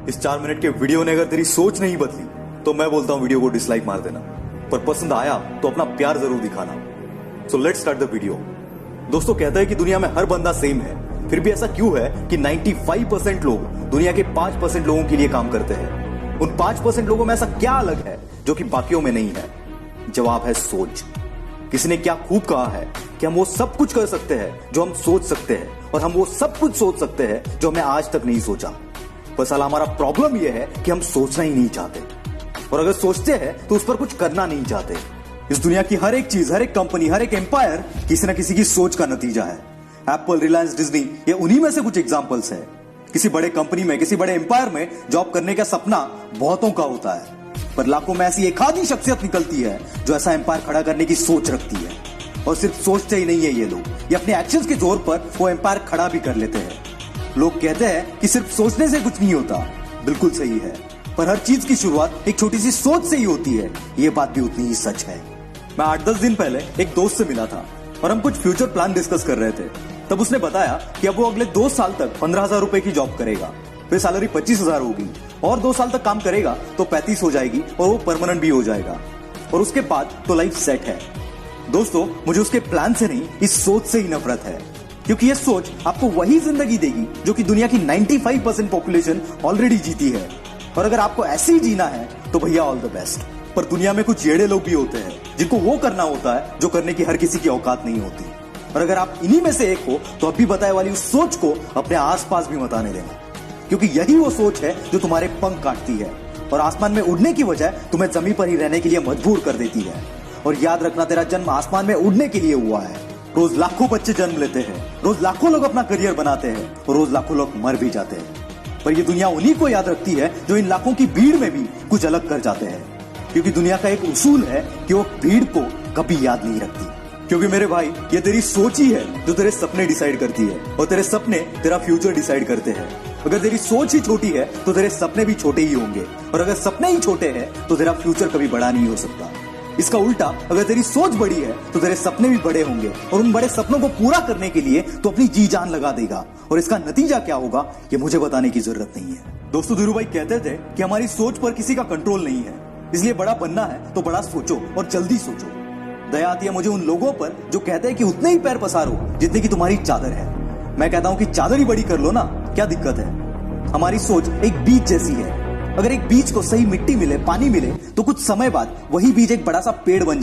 इस 4 मिनट के वीडियो ने अगर तेरी सोच नहीं बदली तो मैं बोलता हूं वीडियो को डिसलाइक मार देना, पर पसंद आया तो अपना प्यार जरूर दिखाना। So let's start the video. दोस्तों, कहते हैं कि दुनिया में हर बंदा सेम है, फिर भी ऐसा क्यों है कि 95% लोग दुनिया के 5% लोगों के लिए काम करते हैं? उन 5% लोगों में ऐसा क्या अलग है जो कि बाकियों में नहीं है? जवाब है सोच। किसी ने क्या खूब कहा है कि हम वो सब कुछ कर सकते हैं जो हम सोच सकते हैं, और हम वो सब कुछ सोच सकते हैं जो हमने आज तक नहीं सोचा। पर साला हमारा प्रॉब्लम यह है कि हम सोचना ही नहीं चाहते, और अगर सोचते हैं तो उस पर कुछ करना नहीं चाहते। इस दुनिया की हर एक चीज, हर एक कंपनी, हर एक एम्पायर किसी ना किसी की सोच का नतीजा है। एप्पल, रिलायंस, डिज्नी, ये उन्हीं में से कुछ एग्जांपल्स हैं। किसी बड़े कंपनी में, किसी बड़े एम्पायर में जॉब करने का सपना बहुतों का होता है, पर लाखों में ऐसी एक आधी शख्सियत निकलती है जो ऐसा एम्पायर खड़ा करने की सोच रखती है। और सिर्फ सोचते ही नहीं है ये लोग, ये अपने एक्शंस के जोर पर वो एम्पायर खड़ा भी कर लेते हैं। लोग कहते हैं कि सिर्फ सोचने से कुछ नहीं होता। बिल्कुल सही है, पर हर चीज की शुरुआत एक छोटी सी सोच से ही होती है। ये बात भी उतनी ही सच है। मैं 8-10 दिन पहले एक दोस्त से मिला था और हम कुछ फ्यूचर प्लान डिस्कस कर रहे थे। तब उसने बताया कि अब वो अगले 2 साल तक 15,000 रुपए की जॉब करेगा, फिर सैलरी 25,000 होगी, और 2 साल तक काम करेगा तो 35 हो जाएगी और वो परमानेंट भी हो जाएगा, और उसके बाद तो लाइफ सेट है। दोस्तों, मुझे उसके प्लान से नहीं, इस सोच से ही नफरत है, क्योंकि ये सोच आपको वही जिंदगी देगी जो कि दुनिया की 95% पॉपुलेशन ऑलरेडी जीती है। और अगर आपको ऐसे ही जीना है तो भैया ऑल द बेस्ट। पर दुनिया में कुछ येड़े लोग भी होते हैं जिनको वो करना होता है जो करने की हर किसी की औकात नहीं होती। और अगर आप इन्हीं में से एक हो तो अभी बताए वाली उस सोच को अपने आसपास भी मत आने देना, क्योंकि यही वो सोच है जो तुम्हारे पंख काटती है और आसमान में उड़ने की बजाय तुम्हें जमीन पर ही रहने के लिए मजबूर कर देती है। और याद रखना, तेरा जन्म आसमान में उड़ने के लिए हुआ है। रोज लाखों बच्चे जन्म लेते हैं, रोज लाखों लोग अपना करियर बनाते हैं, और रोज लाखों लोग मर भी जाते हैं। पर ये दुनिया उन्हीं को याद रखती है जो इन लाखों की भीड़ में भी कुछ अलग कर जाते हैं, क्योंकि दुनिया का एक उसूल है कि वो भीड़ को कभी याद नहीं रखती। क्योंकि मेरे भाई, ये तेरी सोच ही है जो तेरे सपने डिसाइड करती है, और तेरे सपने तेरा फ्यूचर डिसाइड करते हैं। अगर तेरी सोच ही छोटी है तो तेरे सपने भी छोटे ही होंगे, और अगर सपने ही छोटे हैं तो तेरा फ्यूचर कभी बड़ा नहीं हो सकता। इसका उल्टा, अगर तेरी सोच बड़ी है तो तेरे सपने भी बड़े होंगे, और उन बड़े सपनों को पूरा करने के लिए तो अपनी जी जान लगा देगा। और इसका नतीजा क्या होगा ये मुझे बताने की जरूरत नहीं है। दोस्तों, धीरू भाई कहते थे कि हमारी सोच पर किसी का कंट्रोल नहीं है, इसलिए बड़ा बनना है तो बड़ा सोचो और जल्दी सोचो। दया आती है मुझे उन लोगों पर जो कहते हैं कि उतने ही पैर पसारो जितने की तुम्हारी चादर है। मैं कहता हूं कि चादर ही बड़ी कर लो ना, क्या दिक्कत है? हमारी सोच एक बीज जैसी है। अगर एक बीज को सही मिट्टी मिले, पानी मिले, तो कुछ समय बाद वही बीज एक बड़ा सा पेड़ बन